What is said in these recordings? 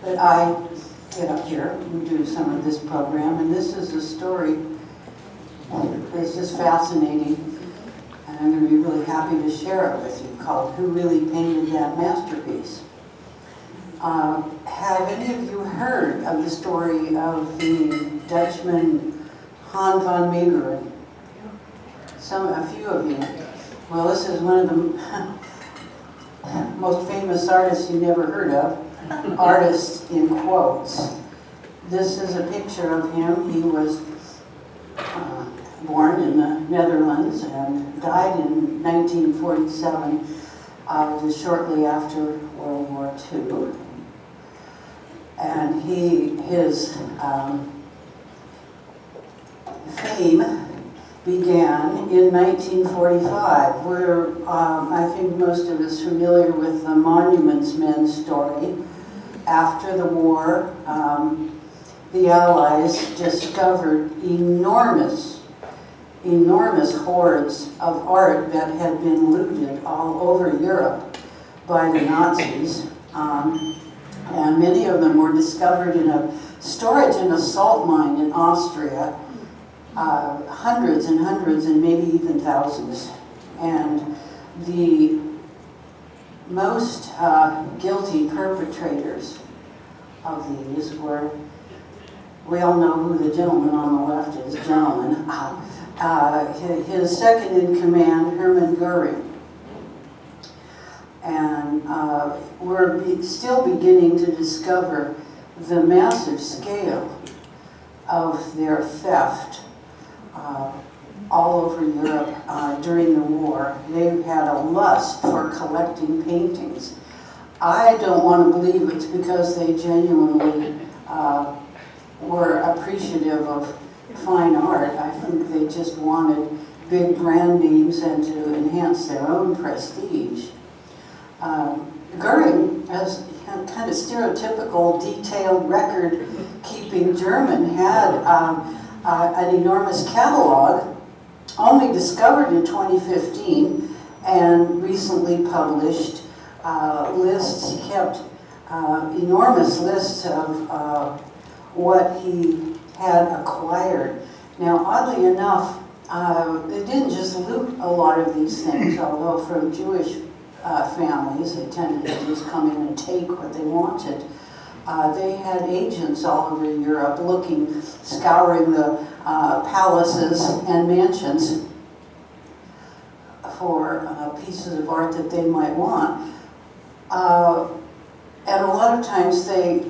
But I get up here and do some of this program, and this is a story that's just fascinating, and I'm going to be really happy to share it with you, called Who Really Painted That Masterpiece? Have any of you heard of the story of the Dutchman Han van Meegeren? A few of you. Well, this is one of the most famous artists you never heard of, artists in quotes. This is a picture of him. He was born in the Netherlands and died in 1947, just shortly after World War II. And his fame began in 1945. We're, I think most of us familiar with the Monuments Men story. After the war, the Allies discovered enormous hoards of art that had been looted all over Europe by the Nazis. And many of them were discovered in a storage in a salt mine in Austria. Hundreds and hundreds and maybe even thousands. And the most guilty perpetrators of these were, we all know who the gentleman on the left is, his second in command, Hermann Goering. And we're still beginning to discover the massive scale of their theft all over Europe during the war. They've had a lust for collecting paintings. I don't want to believe it's because they genuinely were appreciative of fine art. I think they just wanted big brand names and to enhance their own prestige. Goering, as a kind of stereotypical, detailed record-keeping German, had an enormous catalog, only discovered in 2015 and recently published lists. He kept enormous lists of what he had acquired. Now, oddly enough, they didn't just loot a lot of these things, although from Jewish families, they tended to just come in and take what they wanted. They had agents all over Europe scouring the palaces and mansions for pieces of art that they might want. And a lot of times they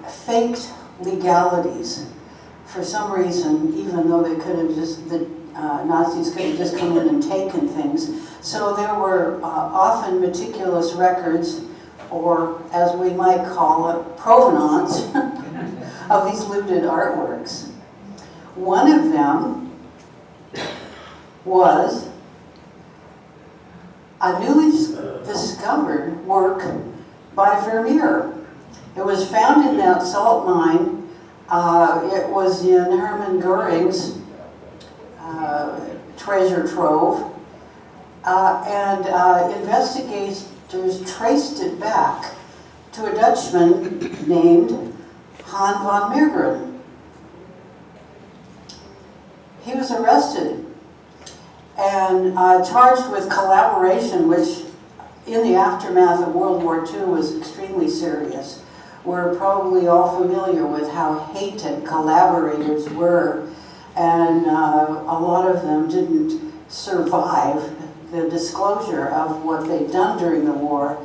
faked legalities. For some reason, even though they could have just, the Nazis could have just come in and taken things. So there were often meticulous records, or as we might call it, provenance of these looted artworks. One of them was a newly discovered work by Vermeer. It was found in that salt mine. It was in Hermann Goering's treasure trove, and investigators traced it back to a Dutchman named Han van Meegeren. He was arrested and charged with collaboration, which in the aftermath of World War II was extremely serious. We're probably all familiar with how hated collaborators were, and a lot of them didn't survive the disclosure of what they'd done during the war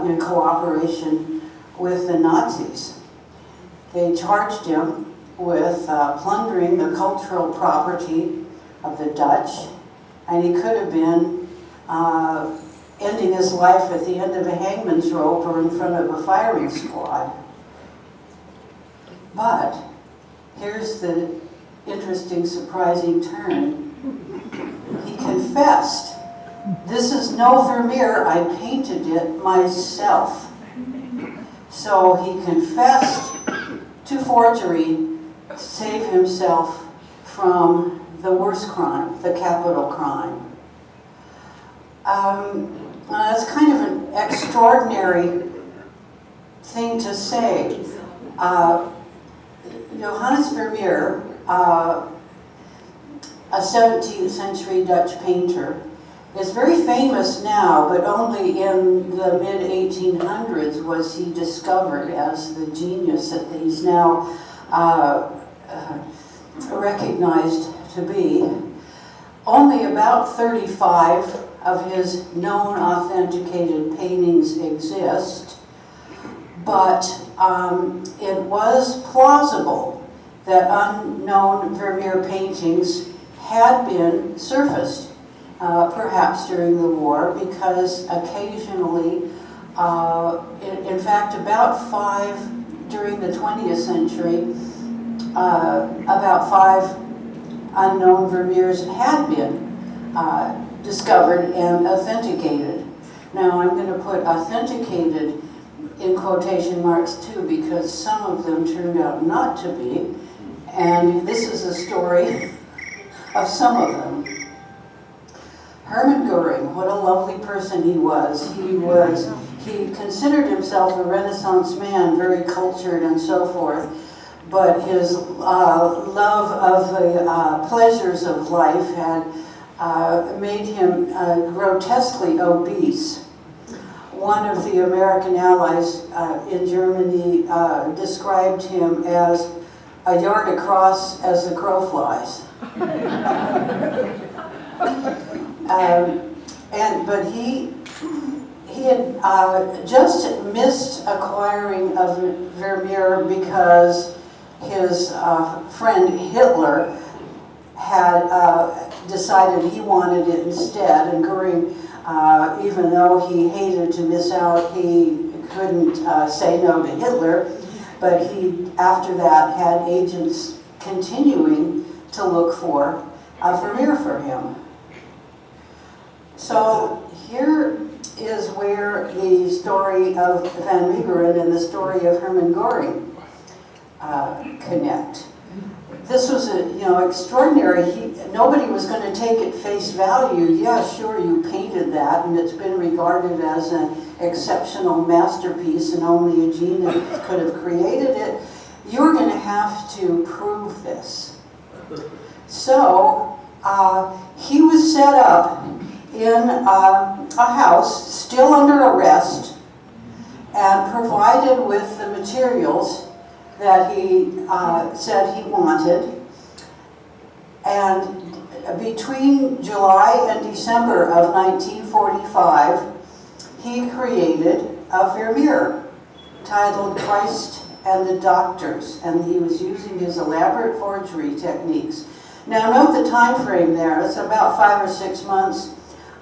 in cooperation with the Nazis. They charged him with plundering the cultural property of the Dutch, and he could have been ending his life at the end of a hangman's rope or in front of a firing squad. But here's the interesting, surprising turn. He confessed, "This is no Vermeer, I painted it myself." So he confessed to forgery to save himself from the worst crime, the capital crime. That's kind of an extraordinary thing to say. Johannes Vermeer, a 17th century Dutch painter, is very famous now, but only in the mid-1800s was he discovered as the genius that he's now recognized to be. Only about 35 of his known authenticated paintings exist, but it was plausible that unknown Vermeer paintings had been surfaced, perhaps during the war, because occasionally, in fact, about 5 during the 20th century, about 5 unknown Vermeers had been discovered and authenticated. Now I'm going to put authenticated in quotation marks too, because some of them turned out not to be, and this is a story of some of them. Hermann Goering, what a lovely person he was. He considered himself a Renaissance man, very cultured and so forth, but his love of the pleasures of life had made him grotesquely obese. One of the American allies in Germany described him as a yard across as the crow flies. But he had just missed acquiring a Vermeer because his friend Hitler had decided he wanted it instead, and Goering, even though he hated to miss out, he couldn't say no to Hitler, but he, after that, had agents continuing to look for a Vermeer for him. So here is where the story of Van Meegeren and the story of Hermann Goering connect. This was extraordinary. Nobody was going to take it face value. Yeah, sure, you painted that, and it's been regarded as an exceptional masterpiece, and only a genius could have created it. You're going to have to prove this. So he was set up in a house, still under arrest, and provided with the materials that he said he wanted. And between July and December of 1945, he created a Vermeer titled Christ and the Doctors, and he was using his elaborate forgery techniques. Now note the time frame there. It's about 5 or 6 months.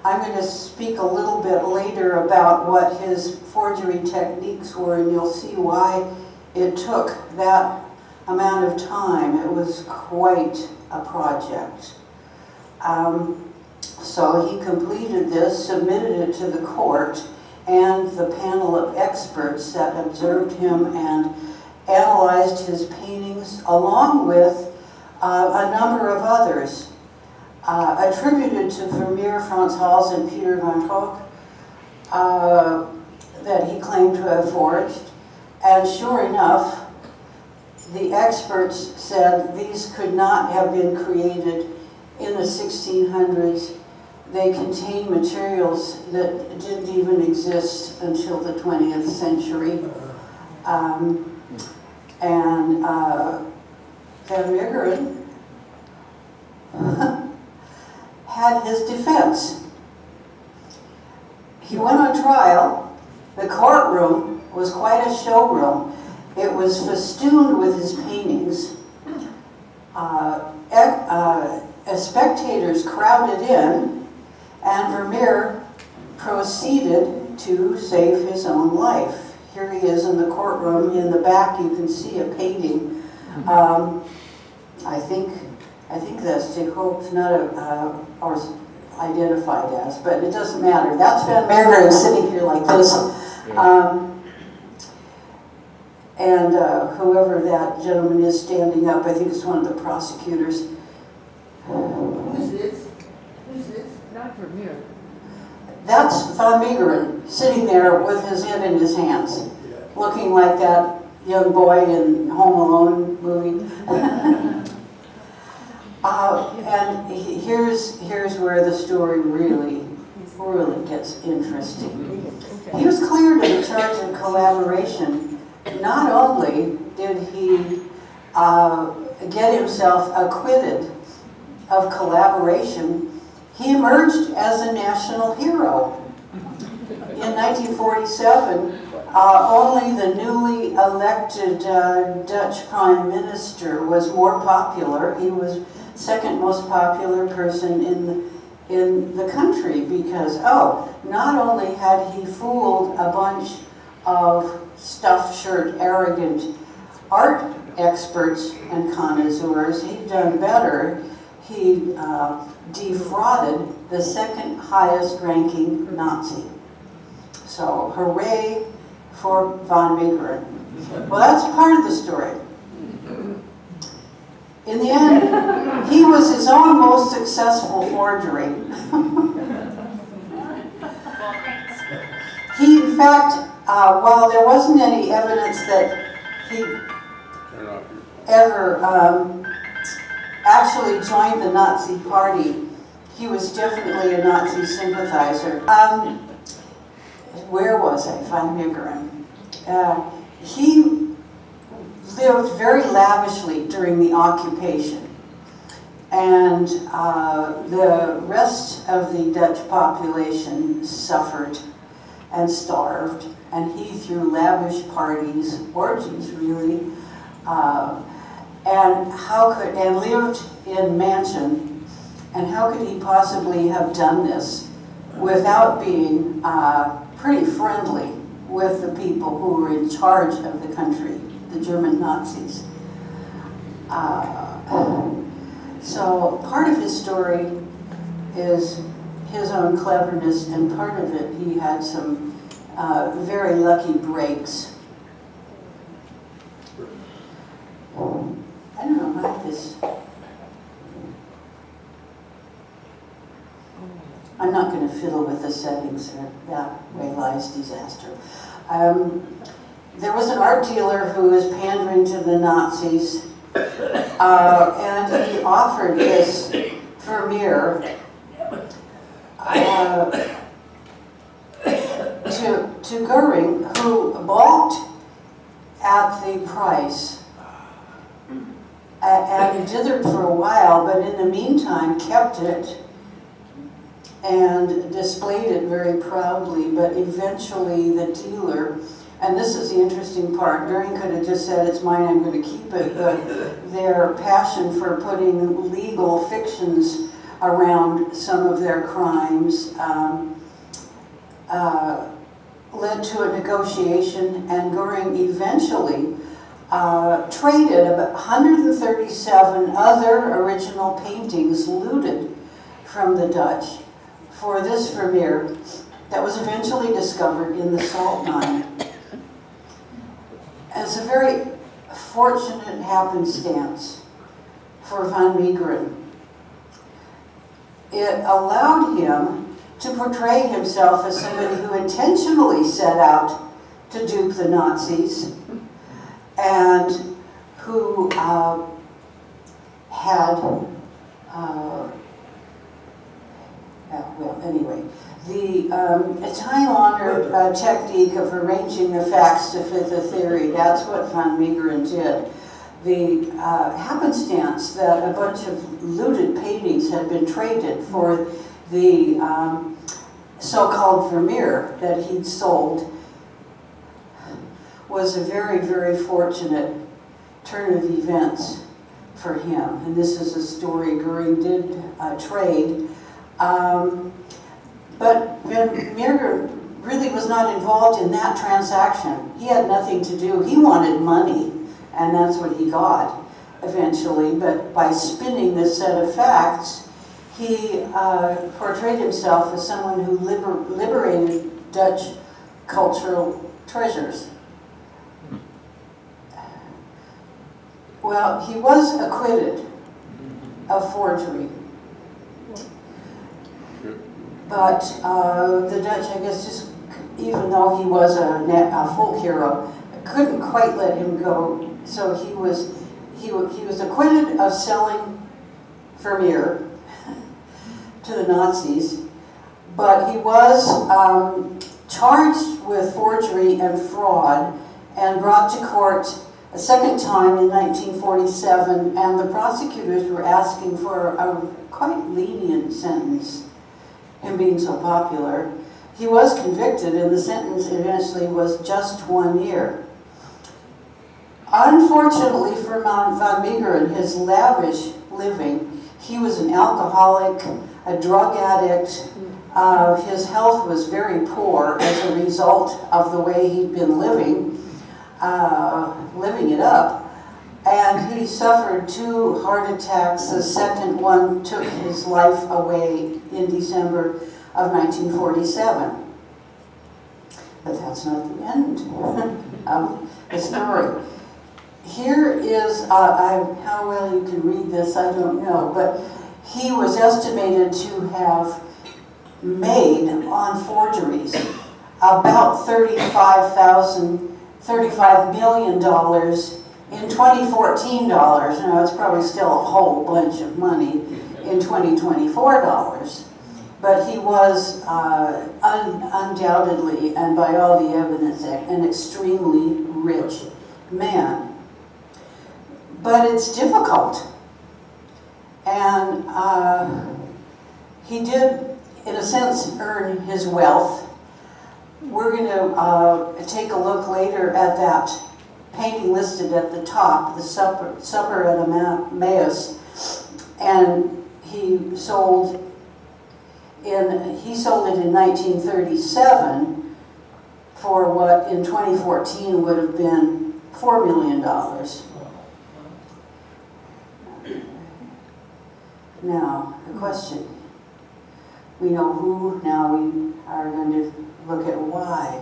I'm going to speak a little bit later about what his forgery techniques were, and you'll see why it took that amount of time. It was quite a project. So he completed this, submitted it to the court, and the panel of experts that observed him and analyzed his paintings, along with a number of others attributed to Vermeer, Frans Hals, and Peter van Gogh, that he claimed to have forged. And sure enough, the experts said these could not have been created in the 1600s. They contain materials that didn't even exist until the 20th century. Van Meegeren had his defense. He went on trial. The courtroom was quite a showroom. It was festooned with his paintings. Spectators crowded in, and Vermeer proceeded to save his own life. Here he is in the courtroom. In the back you can see a painting. I think that's Jacob, not or identified as, but it doesn't matter. That's Van Meegeren sitting here like this. And whoever that gentleman is standing up, I think it's one of the prosecutors. Who's this? Who's this? Not Vermeer. That's Van Meegeren sitting there with his head in his hands. looking like that young boy in Home Alone movie. And here's where the story really gets interesting. He was cleared of the charge of collaboration. Not only did he get himself acquitted of collaboration, he emerged as a national hero. In 1947, only the newly elected Dutch Prime Minister was more popular. He was second most popular person in the country because, not only had he fooled a bunch of stuffed shirt, arrogant art experts and connoisseurs, he'd done better. He defrauded the second highest ranking Nazi. So, hooray for von Meegeren. Well, that's part of the story. In the end, he was his own most successful forgery. He, in fact, while there wasn't any evidence that he ever actually joined the Nazi Party, he was definitely a Nazi sympathizer. Where was I? Von Meegeren. He lived very lavishly during the occupation, and the rest of the Dutch population suffered and starved, and he threw lavish parties, orgies really, and lived in mansion. And how could he possibly have done this without being pretty friendly with the people who were in charge of the country, the German Nazis? So part of his story is his own cleverness, and part of it he had some very lucky breaks. I don't know how this. I'm not going to fiddle with the settings. That way lies disaster. There was an art dealer who was pandering to the Nazis, and he offered this Vermeer to Goering, who balked at the price and dithered for a while, but in the meantime kept it and displayed it very proudly. But eventually the dealer, and this is the interesting part, Goering could have just said, it's mine, I'm going to keep it, but their passion for putting legal fictions around some of their crimes led to a negotiation, and Goering eventually traded about 137 other original paintings looted from the Dutch for this Vermeer that was eventually discovered in the salt mine. It's a very fortunate happenstance for von Meegeren. It allowed him to portray himself as somebody who intentionally set out to dupe the Nazis and who the time-honored technique of arranging the facts to fit the theory, that's what von Meegeren did. The happenstance that a bunch of looted paintings had been traded for the so-called Vermeer that he'd sold was a very, very fortunate turn of events for him. And this is a story Goering did trade. But Vermeer really was not involved in that transaction. He had nothing to do. He wanted money, and that's what he got eventually. But by spinning this set of facts, he portrayed himself as someone who liberated Dutch cultural treasures. Well, he was acquitted of forgery. But the Dutch, I guess, just even though he was a folk hero, couldn't quite let him go, so he was acquitted of selling Vermeer to the Nazis, but he was charged with forgery and fraud and brought to court a second time in 1947, and the prosecutors were asking for a quite lenient sentence, him being so popular. He was convicted, and the sentence eventually was just 1 year. Unfortunately for Van Meegeren, his lavish living, he was an alcoholic, a drug addict. His health was very poor as a result of the way he'd been living it up. And he suffered 2 heart attacks. The second one took his life away in December of 1947. But that's not the end of the story. Here is, how well you can read this, I don't know, but he was estimated to have made on forgeries about $35 million in 2014 dollars. Now it's probably still a whole bunch of money in 2024 dollars. But he was undoubtedly, and by all the evidence, an extremely rich man. But it's difficult. And he did, in a sense, earn his wealth. We're going to take a look later at that painting listed at the top, the Supper at Emmaus, and he sold it in 1937 for what in 2014 would have been $4 million. Now, the question. We know who, now we are going to look at why.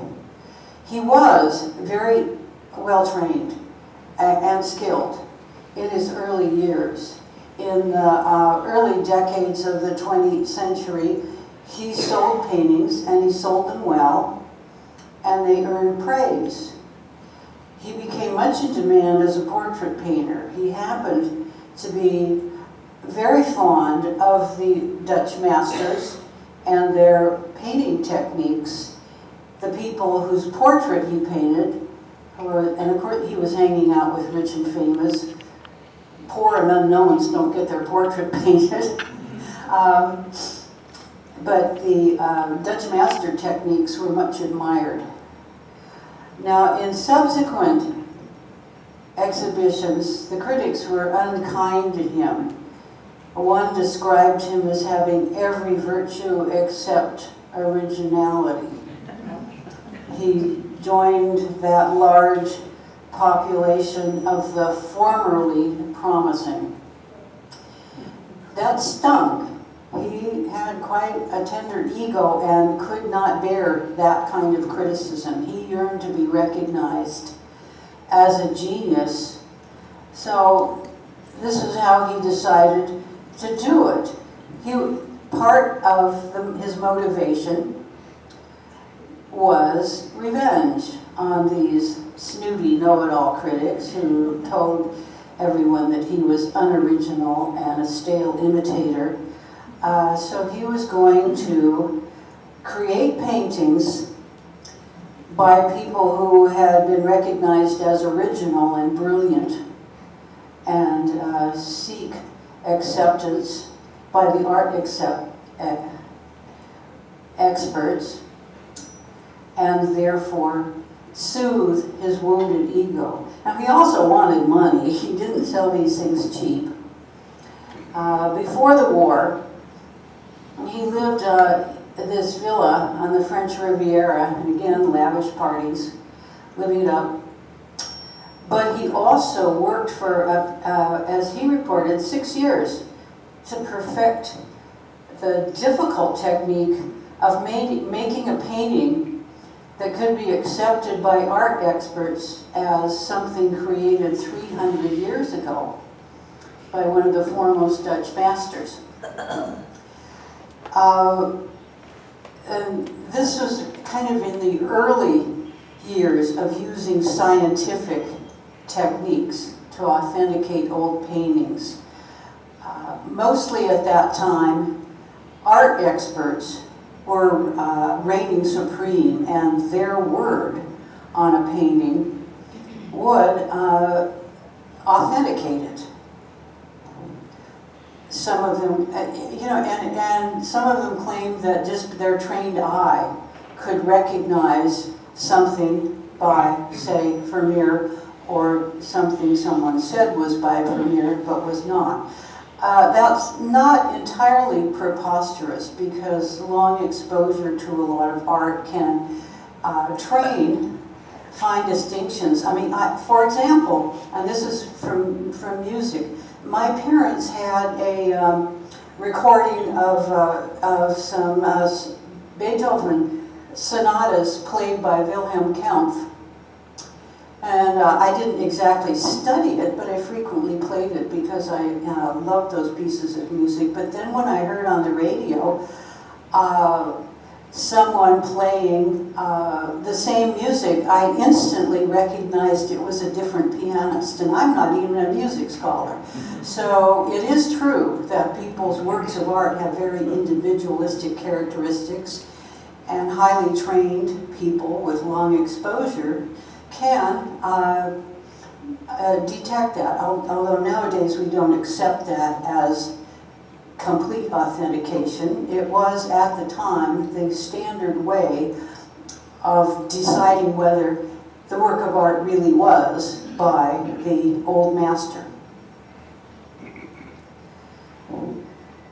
He was very well trained and skilled in his early years. In the early decades of the 20th century, he sold paintings, and he sold them well, and they earned praise. He became much in demand as a portrait painter. He happened to be very fond of the Dutch masters and their painting techniques. The people whose portrait he painted, and of course he was hanging out with rich and famous. Poor and unknowns don't get their portrait painted. But the Dutch master techniques were much admired. Now, in subsequent exhibitions, the critics were unkind to him. One described him as having every virtue except originality. He joined that large population of the formerly promising. That stung. He had quite a tender ego and could not bear that kind of criticism. He yearned to be recognized as a genius. So this is how he decided to do it. Part of his motivation was revenge on these snooty know-it-all critics who told everyone that he was unoriginal and a stale imitator. So he was going to create paintings by people who had been recognized as original and brilliant, and seek acceptance by the art experts, and therefore soothe his wounded ego. Now, he also wanted money. He didn't sell these things cheap. Before the war, he lived in this villa on the French Riviera, and again, lavish parties, living it up. But he also worked for, as he reported, 6 years to perfect the difficult technique of making a painting that could be accepted by art experts as something created 300 years ago by one of the foremost Dutch masters. And this was kind of in the early years of using scientific techniques to authenticate old paintings. Mostly at that time, art experts were reigning supreme, and their word on a painting would authenticate it. Some of them, and some of them claimed that just their trained eye could recognize something by, say, Vermeer, or something someone said was by Vermeer but was not. That's not entirely preposterous, because long exposure to a lot of art can train fine distinctions. I mean, for example, and this is from music, my parents had a recording of some Beethoven sonatas played by Wilhelm Kempff. And I didn't exactly study it, but I frequently played it because I loved those pieces of music. But then when I heard on the radio someone playing the same music, I instantly recognized it was a different pianist. And I'm not even a music scholar. So it is true that people's works of art have very individualistic characteristics, and highly trained people with long exposure can detect that, although nowadays we don't accept that as complete authentication. It was at the time the standard way of deciding whether the work of art really was by the old master.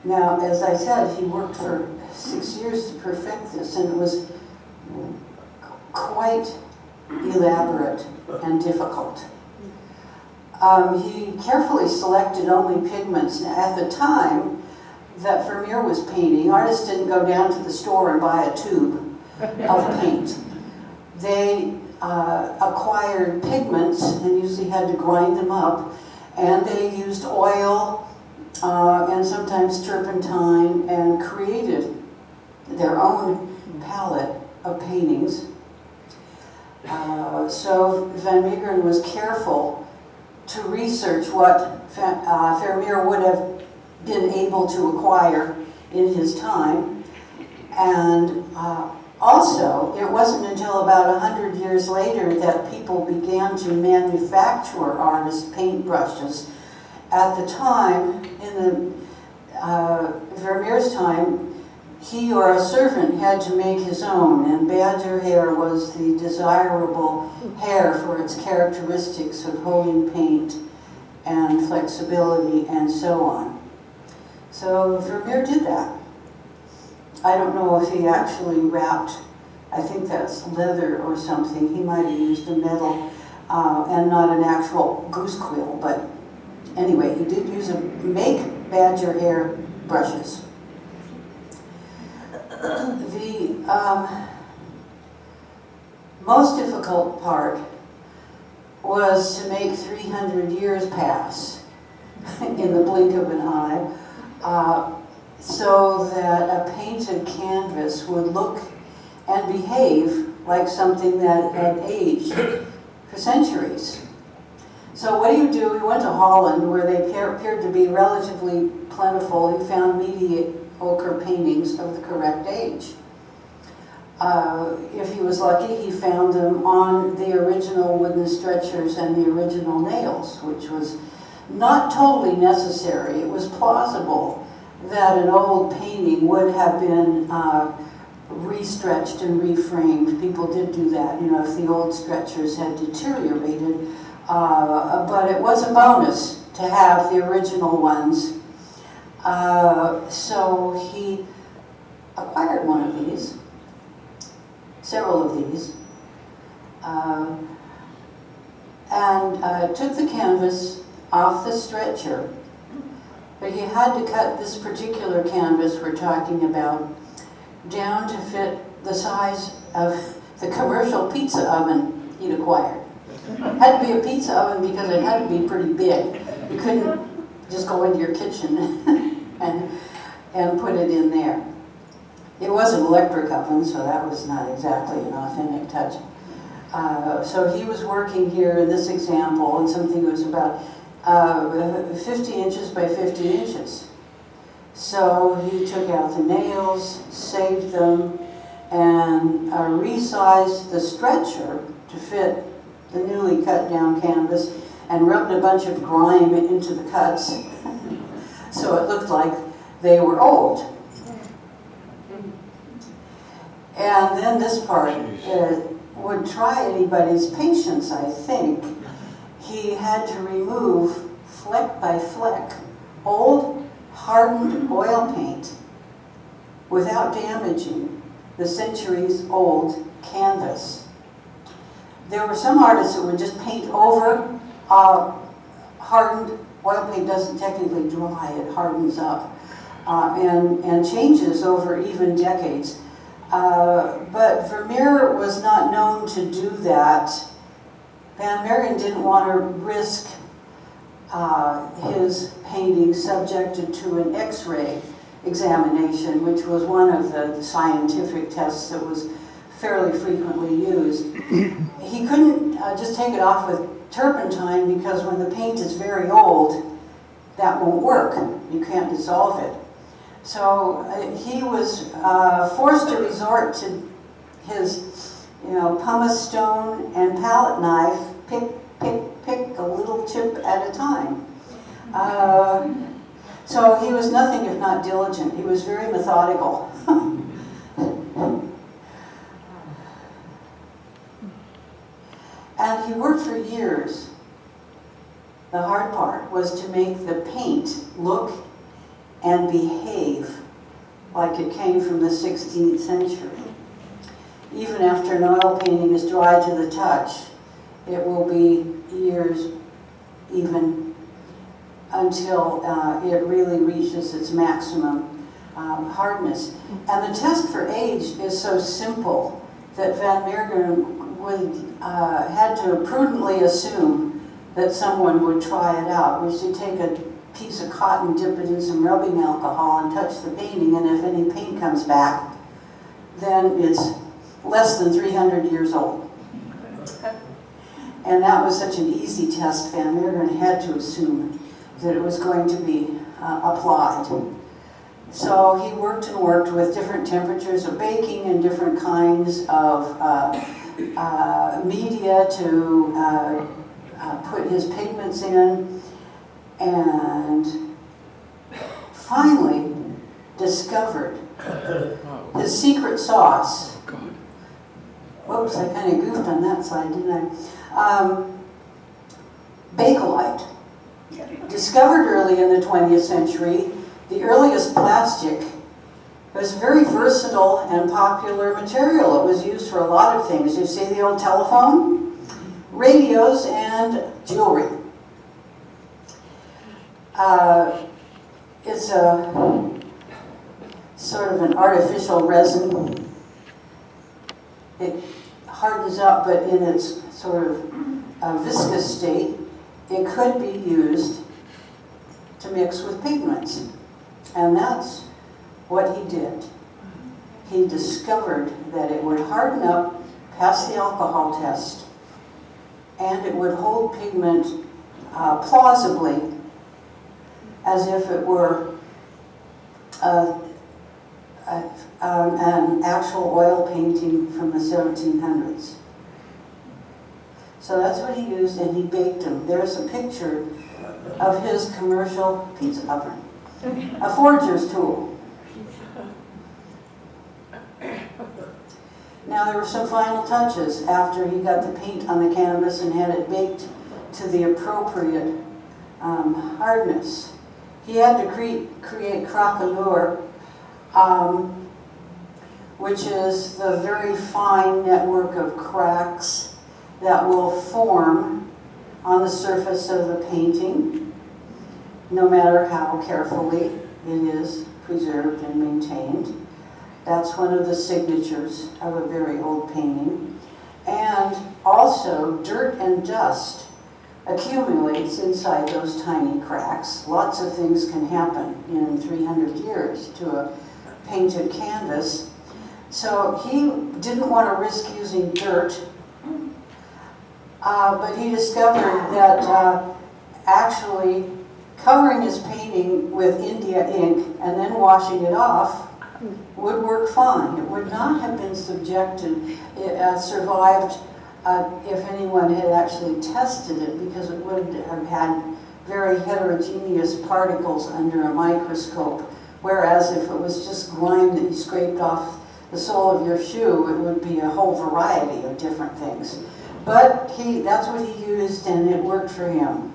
Now, as I said, he worked for 6 years to perfect this, and it was quite elaborate and difficult. He carefully selected only pigments. At the time that Vermeer was painting, artists didn't go down to the store and buy a tube of paint. They acquired pigments and usually had to grind them up, and they used oil and sometimes turpentine, and created their own palette of paintings. So Van Meegeren was careful to research what Vermeer would have been able to acquire in his time. And also, it wasn't until about 100 years later that people began to manufacture artist paintbrushes. At the time, in Vermeer's time, he or a servant had to make his own, and badger hair was the desirable hair for its characteristics of holding paint and flexibility and so on. So Vermeer did that. I don't know if he actually wrapped, I think that's leather or something. He might have used a metal and not an actual goose quill, but anyway, he did make badger hair brushes. The most difficult part was to make 300 years pass in the blink of an eye, so that a painted canvas would look and behave like something that had aged for centuries. So what do? We went to Holland, where they appeared to be relatively plentiful. He found mediocre paintings of the correct age. If he was lucky, he found them on the original wooden stretchers and the original nails, which was not totally necessary. It was plausible that an old painting would have been restretched and reframed. People did do that, if the old stretchers had deteriorated. But it was a bonus to have the original ones. So he acquired one of these, several of these, and took the canvas off the stretcher. But he had to cut this particular canvas we're talking about down to fit the size of the commercial pizza oven he'd acquired. It had to be a pizza oven because it had to be pretty big. You couldn't just go into your kitchen and put it in there. It was an electric oven, so that was not exactly an authentic touch. So he was working here in this example, and something was about 50 inches by 50 inches. So he took out the nails, saved them, and resized the stretcher to fit the newly cut down canvas, and rubbed a bunch of grime into the cuts so it looked like they were old. And then this part would try anybody's patience, I think. He had to remove, fleck by fleck, old hardened oil paint without damaging the centuries-old canvas. There were some artists that would just paint over. Hardened oil paint doesn't technically dry, it hardens up and changes over even decades. But Vermeer was not known to do that. Van Meeren didn't want to risk his painting subjected to an X-ray examination, which was one of the scientific tests that was fairly frequently used. He couldn't just take it off with turpentine, because when the paint is very old, that won't work. You can't dissolve it. So he was forced to resort to his, pumice stone and palette knife, pick a little chip at a time. So he was nothing if not diligent. He was very methodical. And he worked for years. The hard part was to make the paint look and behave like it came from the 16th century. Even after an oil painting is dry to the touch, it will be years even until it really reaches its maximum hardness. And the test for age is so simple that Van Meeren had to prudently assume that someone would try it out, which is to take a piece of cotton, dip it in some rubbing alcohol, and touch the painting, and if any paint comes back, then it's less than 300 years old. And that was such an easy test, Van Meeren had to assume that it was going to be applied. So he worked and worked with different temperatures of baking and different kinds of media to put his pigments in, and finally discovered his secret sauce. Whoops, I kind of goofed on that side, didn't I? Bakelite. Discovered early in the 20th century, the earliest plastic. It was a very versatile and popular material. It was used for a lot of things. You see the old telephone, radios, and jewelry. It's a sort of an artificial resin. It hardens up, but in its sort of viscous state, it could be used to mix with pigments. And that's what he did. He discovered that it would harden up, pass the alcohol test, and it would hold pigment plausibly, as if it were an actual oil painting from the 1700s. So that's what he used, and he baked them. There's a picture of his commercial pizza oven, a forger's tool. Now there were some final touches after he got the paint on the canvas and had it baked to the appropriate hardness. He had to create croquelure, which is the very fine network of cracks that will form on the surface of the painting, no matter how carefully it is preserved and maintained. That's one of the signatures of a very old painting. And also, dirt and dust accumulates inside those tiny cracks. Lots of things can happen in 300 years to a painted canvas. So he didn't want to risk using dirt but he discovered that actually covering his painting with India ink and then washing it off would work fine. It would not have been survived if anyone had actually tested it, because it would have had very heterogeneous particles under a microscope. Whereas if it was just grime that you scraped off the sole of your shoe, it would be a whole variety of different things. But that's what he used, and it worked for him.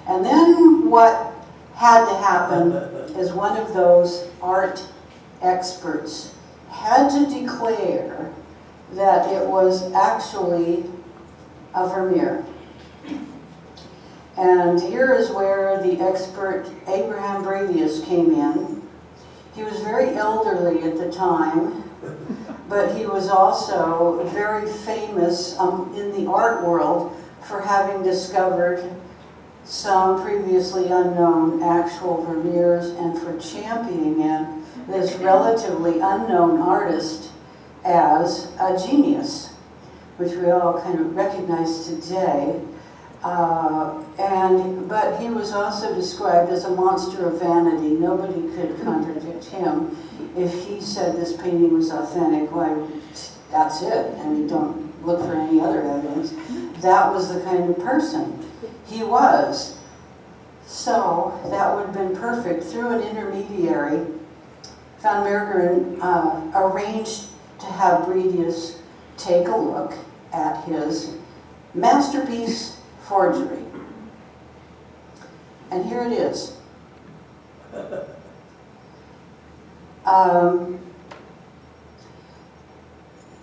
And then what had to happen is one of those art experts had to declare that it was actually a Vermeer. And here is where the expert Abraham Bradius came in. He was very elderly at the time, but he was also very famous in the art world for having discovered some previously unknown actual Vermeers and for championing this relatively unknown artist as a genius, which we all kind of recognize today. But he was also described as a monster of vanity. Nobody could contradict him. If he said this painting was authentic, why, that's it. I mean, don't look for any other evidence. That was the kind of person he was. So that would have been perfect. Through an intermediary, Van Meegeren arranged to have Bradius take a look at his masterpiece forgery. And here it is.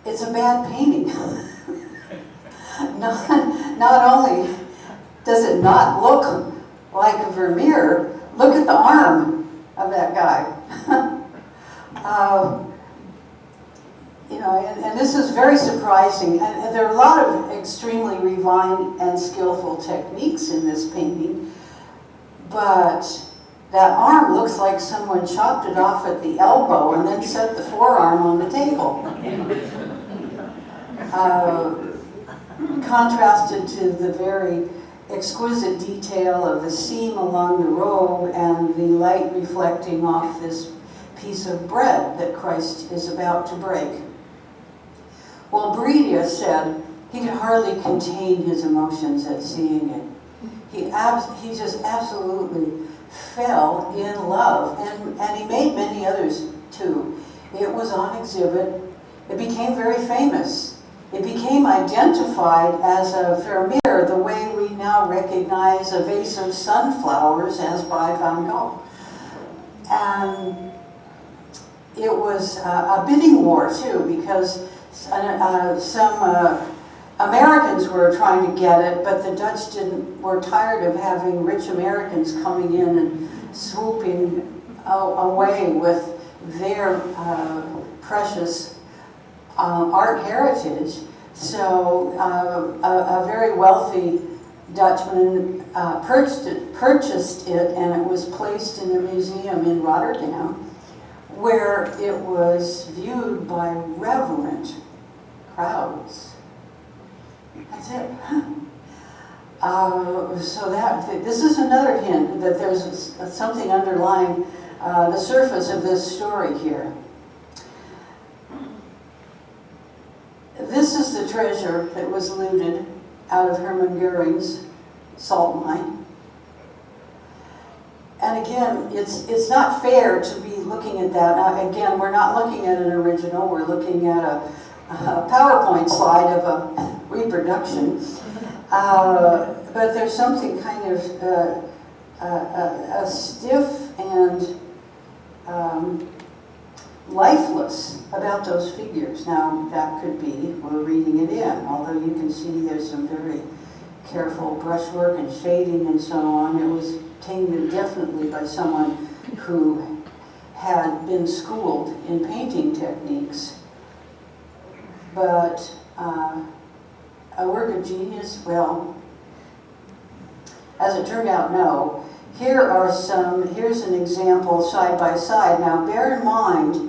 It's a bad painting. Not only does it not look like a Vermeer, look at the arm of that guy. And this is very surprising. And there are a lot of extremely refined and skillful techniques in this painting, but that arm looks like someone chopped it off at the elbow and then set the forearm on the table. Contrasted to the very exquisite detail of the seam along the robe and the light reflecting off this piece of bread that Christ is about to break. Well, Bradius said he could hardly contain his emotions at seeing it. He just absolutely fell in love, and he made many others too. It was on exhibit. It became very famous. It became identified as a Vermeer the way we now recognize a vase of sunflowers as by Van Gogh. And it was a bidding war too, because some Americans were trying to get it, but the Dutch were tired of having rich Americans coming in and swooping away with their precious art heritage. So a very wealthy Dutchman purchased it, and it was placed in a museum in Rotterdam, where it was viewed by reverent crowds. That's it. This is another hint that there's something underlying the surface of this story here. This is the treasure that was looted out of Hermann Goering's salt mine. And again, it's not fair to be looking at that. Now, again, we're not looking at an original. We're looking at a PowerPoint slide of a reproduction. But there's something kind of stiff and lifeless about those figures. Now, that could be, we're reading it in, although you can see there's some very careful brushwork and shading and so on. It was tainted definitely by someone who had been schooled in painting techniques. But a work of genius, well, as it turned out, no. Here's an example side by side. Now, bear in mind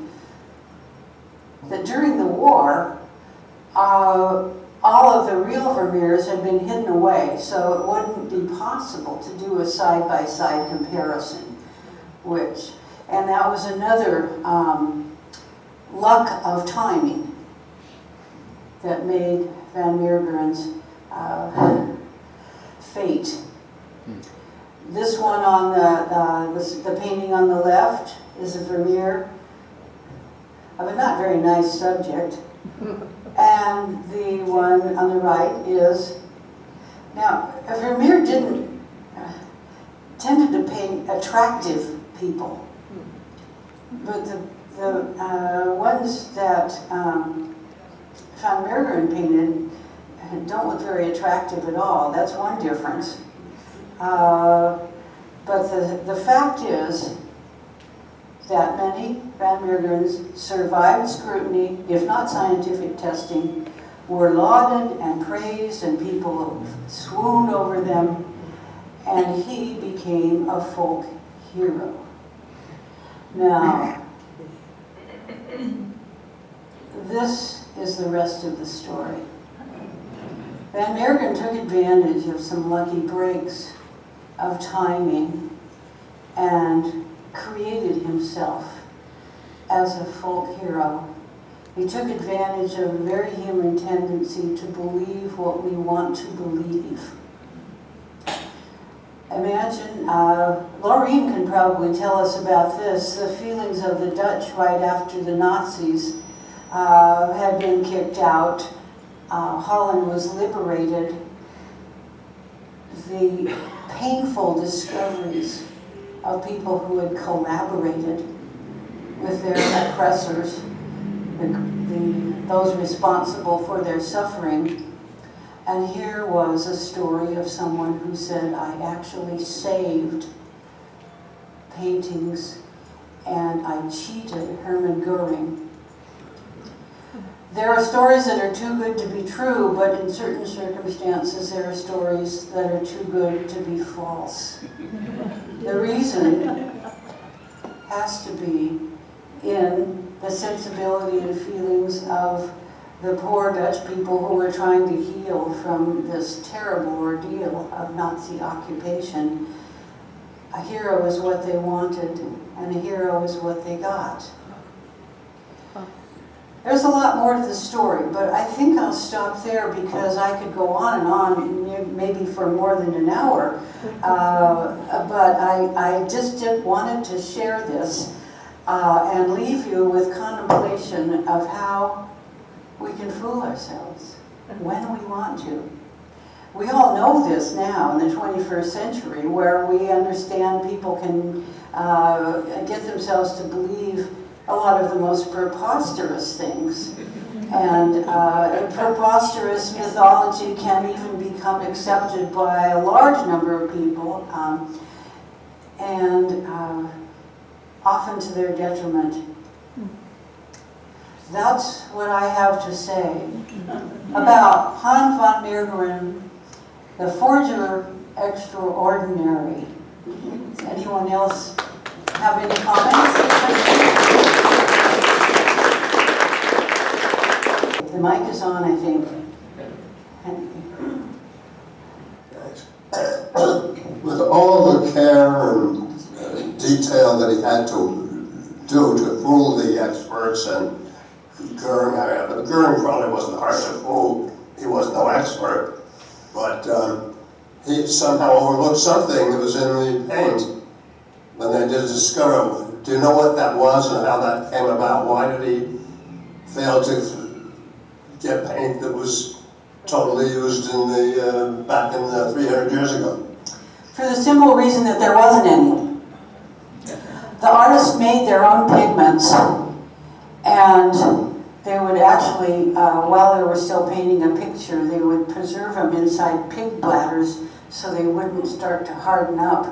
that during the war, all of the real Vermeers had been hidden away, so it wouldn't be possible to do a side-by-side comparison, and that was another luck of timing that made Van Meegeren's fate. This one on the painting on the left is a Vermeer of a not very nice subject. And the one on the right is, now Vermeer tended to paint attractive people, but the ones that Van Meegeren painted don't look very attractive at all. That's one difference. But the fact is that many Van Meegerens survived scrutiny, if not scientific testing, were lauded and praised, and people swooned over them, and he became a folk hero. Now, this is the rest of the story. Van Meegeren took advantage of some lucky breaks of timing and created himself as a folk hero. He took advantage of a very human tendency to believe what we want to believe. Imagine, Laureen can probably tell us about this, the feelings of the Dutch right after the Nazis had been kicked out. Holland was liberated. The painful discoveries of people who had collaborated with their oppressors, those responsible for their suffering. And here was a story of someone who said, I actually saved paintings and I cheated Hermann Goering. There are stories that are too good to be true, but in certain circumstances there are stories that are too good to be false. The reason has to be in the sensibility and feelings of the poor Dutch people who were trying to heal from this terrible ordeal of Nazi occupation. A hero is what they wanted, and a hero is what they got. There's a lot more to the story, but I think I'll stop there because I could go on and on, maybe for more than an hour. But I just wanted to share this and leave you with contemplation of how we can fool ourselves when we want to. We all know this now in the 21st century, where we understand people can get themselves to believe a lot of the most preposterous things. And preposterous mythology can even become accepted by a large number of people, and often to their detriment. That's what I have to say about Hans van Meegeren, the forger extraordinary. Anyone else have any comments? The mic is on, I think. With all the care and detail that he had to do to fool the experts, and Goering probably wasn't hard to fool. He was no expert, but he somehow overlooked something that was in the paint when they did discover. Do you know what that was and how that came about? Why did he fail to get paint that was totally used in the back in 300 years ago? For the simple reason that there wasn't any. The artists made their own pigments, and they would actually, while they were still painting a picture, they would preserve them inside pig bladders so they wouldn't start to harden up.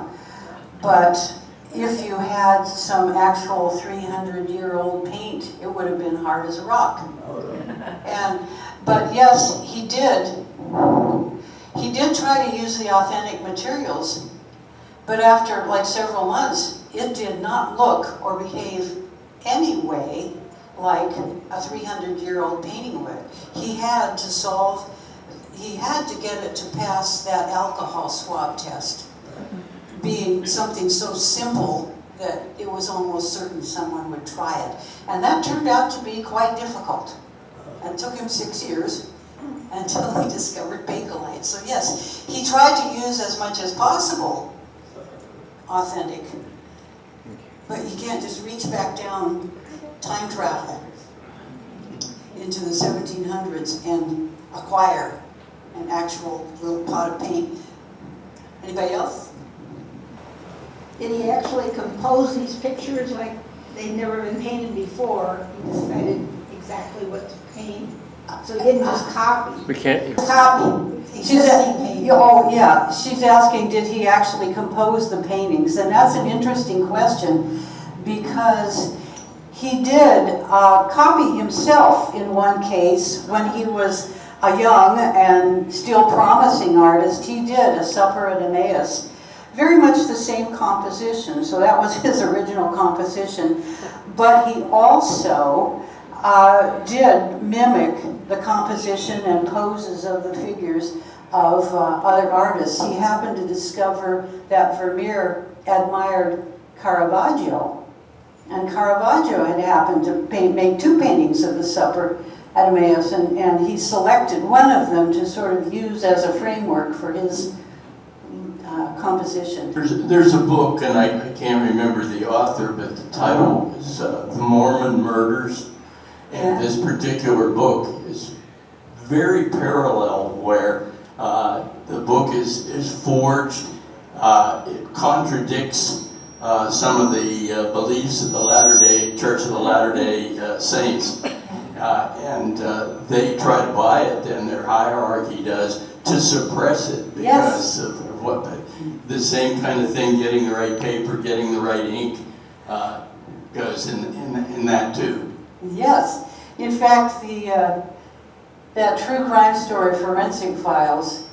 But if you had some actual 300-year-old paint, it would have been hard as a rock. But yes, he did. He did try to use the authentic materials, but after like several months, it did not look or behave anyway like a 300-year-old painting would. He had to solve he had to get it to pass that alcohol swab test, being something so simple that it was almost certain someone would try it. And that turned out to be quite difficult. It took him 6 years until he discovered Bakelite. So yes, he tried to use as much as possible authentic. But you can't just reach back down, time travel into the 1700s and acquire an actual little pot of paint. Anybody else? Did he actually compose these pictures like they'd never been painted before? He decided exactly what to paint, so he didn't just copy. We can't. Copy. She's oh yeah, she's asking, did he actually compose the paintings? And that's an interesting question, because he did copy himself in one case when he was a young and still promising artist. He did A Supper at Emmaus, very much the same composition, so that was his original composition. But he also did mimic the composition and poses of the figures of other artists. He happened to discover that Vermeer admired Caravaggio, and Caravaggio had happened to make 2 paintings of the Supper at Emmaus, and he selected one of them to sort of use as a framework for his composition. There's a book, and I can't remember the author, but the title is The Mormon Murders. And this particular book is very parallel, where the book is forged. It contradicts some of the beliefs of the Church of the Latter-day Saints. And they try to buy it, and their hierarchy does, to suppress it because of what the same kind of thing, getting the right paper, getting the right ink, goes in that too. Yes. In fact, that true crime story, Forensic Files,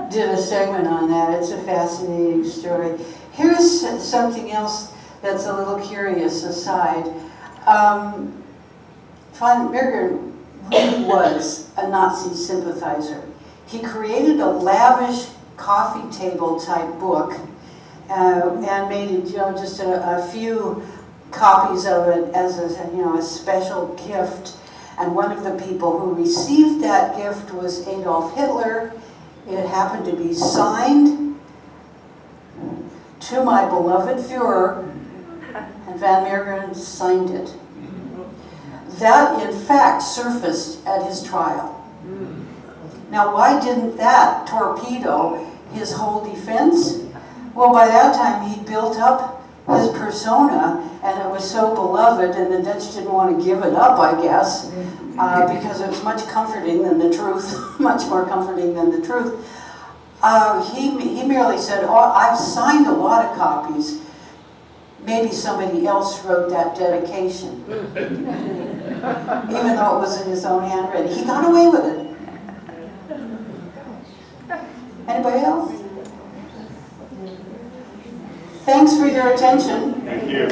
did a segment on that. It's a fascinating story. Here's something else that's a little curious aside. Von Berger really was a Nazi sympathizer. He created a lavish coffee table type book and made it, just a few copies of it as a special gift. And one of the people who received that gift was Adolf Hitler. It happened to be signed to my beloved Führer, and Van Meegeren signed it. That, in fact, surfaced at his trial. Now, why didn't that torpedo his whole defense? Well, by that time, he built up his persona, and it was so beloved, and the Dutch didn't want to give it up, I guess, because it was much comforting than the truth, much more comforting than the truth. He merely said, "Oh, I've signed a lot of copies. Maybe somebody else wrote that dedication," even though it was in his own handwriting. He got away with it. Anybody else? Thanks for your attention. Thank you.